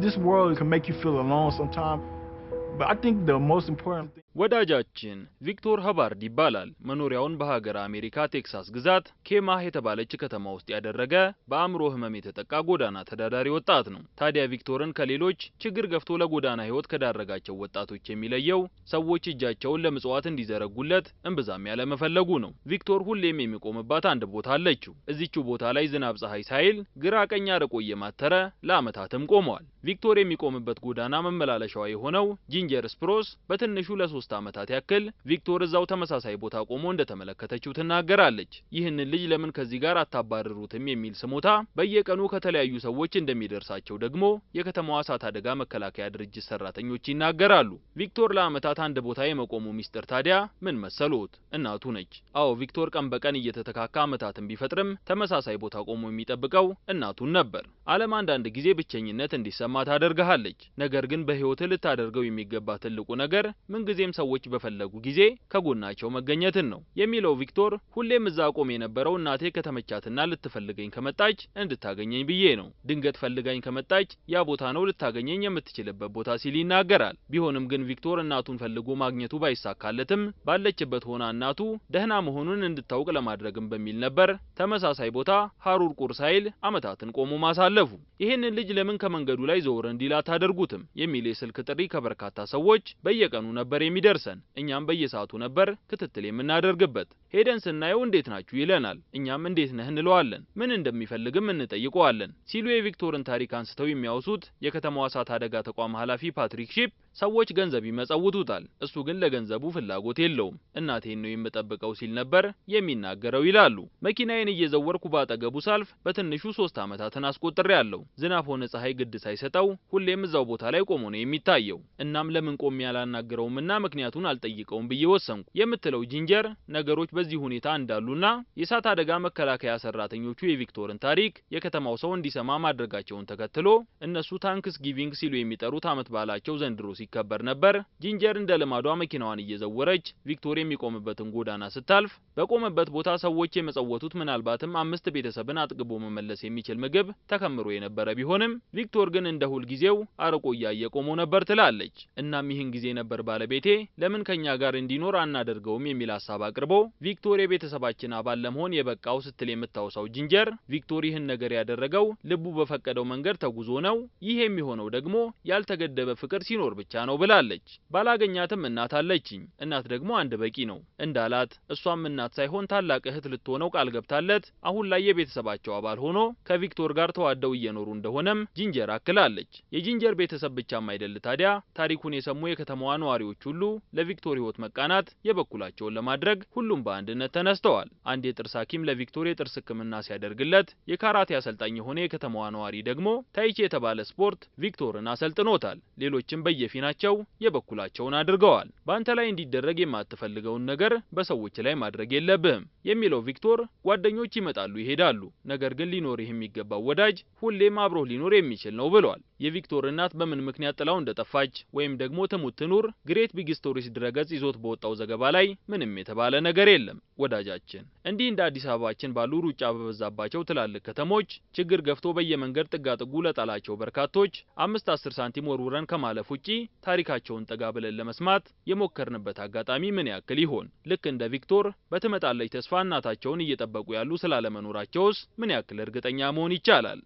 this world can make you feel alone sometimes, but I think the most important thing. ወዳጃችን ቪክቶር ሃባርድ ይባላል። መኖሪያውን በሀገር አሜሪካ ቴክሳስ ግዛት ኬማህ የተባለች ከተማ ውስጥ ያደረገ በአእምሮ ህመም የተጠቃ ጎዳና ተዳዳሪ ወጣት ነው። ታዲያ ቪክቶርን ከሌሎች ችግር ገፍቶ ለጎዳና ህይወት ከዳረጋቸው ወጣቶች የሚለየው ሰዎች እጃቸውን ለምጽዋት እንዲዘረጉለት እንብዛም ያለ መፈለጉ ነው። ቪክቶር ሁሌም የሚቆምባት አንድ ቦታ አለችው። እዚችው ቦታ ላይ ዝናብ ፀሐይ ሳይል ግራ ቀኝ አርቆ እየማተረ ለአመታትም ቆመዋል። ቪክቶር የሚቆምበት ጎዳና መመላለሻው የሆነው ጂንጀር ስፕሮስ በትንሹ ለ3 አመታት ያክል ቪክቶር እዛው ተመሳሳይ ቦታ ቆሞ እንደተመለከተችው ትናገራለች። ይህንን ልጅ ለምን ከዚህ ጋር አታባረሩትም የሚል ስሞታ በየቀኑ ከተለያዩ ሰዎች እንደሚደርሳቸው ደግሞ የከተማዋ እሳት አደጋ መከላከያ ድርጅት ሰራተኞች ይናገራሉ። ቪክቶር ለአመታት አንድ ቦታ የመቆሙ ሚስጥር ታዲያ ምን መሰሉት? እናቱ ነች። አዎ ቪክቶር ቀን በቀን እየተተካካ አመታትን ቢፈጥርም ተመሳሳይ ቦታ ቆሞ የሚጠብቀው እናቱን ነበር። ዓለም አንዳንድ ጊዜ ብቸኝነት እንዲሰማ ታደርጋለች። ነገር ግን በህይወት ልታደርገው የሚገባ ትልቁ ነገር ምንጊዜም ሰዎች በፈለጉ ጊዜ ከጎናቸው መገኘትን ነው የሚለው ቪክቶር ሁሌም እዛ ቆም የነበረው እናቴ ከተመቻትና ልትፈልገኝ ከመጣች እንድታገኘኝ ብዬ ነው። ድንገት ፈልጋኝ ከመጣች ያ ቦታ ነው ልታገኘኝ የምትችልበት ቦታ ሲል ይናገራል። ቢሆንም ግን ቪክቶር እናቱን ፈልጎ ማግኘቱ ባይሳካለትም ባለችበት ሆና እናቱ ደህና መሆኑን እንድታውቅ ለማድረግም በሚል ነበር ተመሳሳይ ቦታ ሐሩር ቁርስ ኃይል አመታትን ቆሞ ማሳለፉ። ይሄንን ልጅ ለምን ከመንገዱ ላይ ዘወር እንዲላ ታደርጉትም የሚል የስልክ ጥሪ ከበርካታ ሰዎች በየቀኑ ነበር የሚደርሰን። እኛም በየሰዓቱ ነበር ክትትል የምናደርግበት። ሄደን ስናየው እንዴት ናችሁ ይለናል። እኛም እንዴት ነህ እንለዋለን። ምን እንደሚፈልግም እንጠይቀዋለን ሲሉ የቪክቶርን ታሪክ አንስተው የሚያወሱት የከተማዋ እሳት አደጋ ተቋም ኃላፊ ፓትሪክ ሺፕ ሰዎች ገንዘብ ይመጸውቱታል፣ እሱ ግን ለገንዘቡ ፍላጎት የለውም። እናቴን ነው የምጠብቀው ሲል ነበር የሚናገረው ይላሉ። መኪናዬን እየዘወርኩ ባጠገቡ ሳልፍ በትንሹ 3 አመታትን አስቆጥሬያለሁ። ዝናብ ሆነ ፀሐይ ግድ ሳይሰጠው ሁሌም እዛው ቦታ ላይ ቆሞ ነው የሚታየው። እናም ለምን ቆሜ ያላናገረውምና ምክንያቱን አልጠይቀውም ብዬ ወሰንኩ የምትለው ጂንጀር ነገሮች በዚህ ሁኔታ እንዳሉና የእሳት አደጋ መከላከያ ሰራተኞቹ የቪክቶርን ታሪክ የከተማው ሰው እንዲሰማ ማድረጋቸውን ተከትሎ እነሱ ታንክስ ጊቪንግ ሲሉ የሚጠሩት አመት ባላቸው ዘንድሮ ሲከበር ነበር። ጂንጀር እንደ ልማዷ መኪናዋን እየዘወረች ቪክቶር የሚቆምበትን ጎዳና ስታልፍ በቆመበት ቦታ ሰዎች የመጸወቱት ምናልባትም 5 ቤተሰብን አጥግቦ መመለስ የሚችል ምግብ ተከምሮ የነበረ ቢሆንም ቪክቶር ግን እንደ ሁል ጊዜው አርቆ እያየ ቆሞ ነበር ትላለች። እናም ይህን ጊዜ ነበር ባለቤቴ ለምን ከኛ ጋር እንዲኖር አናደርገውም የሚል ሐሳብ አቅርቦ ቪክቶር የቤተሰባችን አባል ለመሆን የበቃው ስትል የምታውሳው ጂንጀር ቪክቶር ይህን ነገር ያደረገው ልቡ በፈቀደው መንገድ ተጉዞ ነው። ይሄ የሚሆነው ደግሞ ያልተገደበ ፍቅር ሲኖር ብቻ ነው ብላለች። ባላገኛትም እናት አለችኝ፣ እናት ደግሞ አንድ በቂ ነው እንዳላት እሷም እናት ሳይሆን ታላቅ እህት ልትሆነው ቃል ገብታለት አሁን ላይ የቤተሰባቸው አባል ሆኖ ከቪክቶር ጋር ተዋደው እየኖሩ እንደሆነም ጂንጀር አክላለች። የጂንጀር ቤተሰብ ብቻም አይደል ታዲያ ታሪኩን የሰሙ የከተማዋ ነዋሪዎች ሁሉ ለቪክቶር ህይወት መቃናት የበኩላቸውን ለማድረግ ሁሉም በአንድነት ተነስተዋል። አንድ የጥርስ ሐኪም ለቪክቶር የጥርስ ህክምና ሲያደርግለት የካራቴ አሰልጣኝ የሆነ የከተማዋ ነዋሪ ደግሞ ታይቺ የተባለ ስፖርት ቪክቶርን አሰልጥኖታል። ሌሎችም በየፊናቸው የበኩላቸውን አድርገዋል። ባንተ ላይ እንዲደረግ የማትፈልገውን ነገር በሰዎች ላይ ማድረግ የለብህም የሚለው ቪክቶር ጓደኞች ይመጣሉ ይሄዳሉ፣ ነገር ግን ሊኖርህ የሚገባው ወዳጅ ሁሌም አብሮህ ሊኖር የሚችል ነው ብሏል። የቪክቶር እናት በምን ምክንያት ጥላው እንደጠፋች ወይም ደግሞ ትሙት ትኑር ግሬት ቢግ ስቶሪስ ድረገጽ ይዞት በወጣው ዘገባ ላይ ምንም የተባለ ነገር የለም። ወዳጃችን እንዲህ እንደ አዲስ አበባችን ባሉ ሩጫ በበዛባቸው ትላልቅ ከተሞች ችግር ገፍቶ በየመንገድ ጥጋጥጉ ለጣላቸው በርካቶች 5-10 ሳንቲም ወርውረን ከማለፍ ውጪ ታሪካቸውን ጠጋ ብለን ለመስማት የሞከርንበት አጋጣሚ ምን ያክል ይሆን? ልክ እንደ ቪክቶር በትመጣለች ተስፋ እናታቸውን እየጠበቁ ያሉ ስላለመኖራቸውስ ምን ያክል እርግጠኛ መሆን ይቻላል?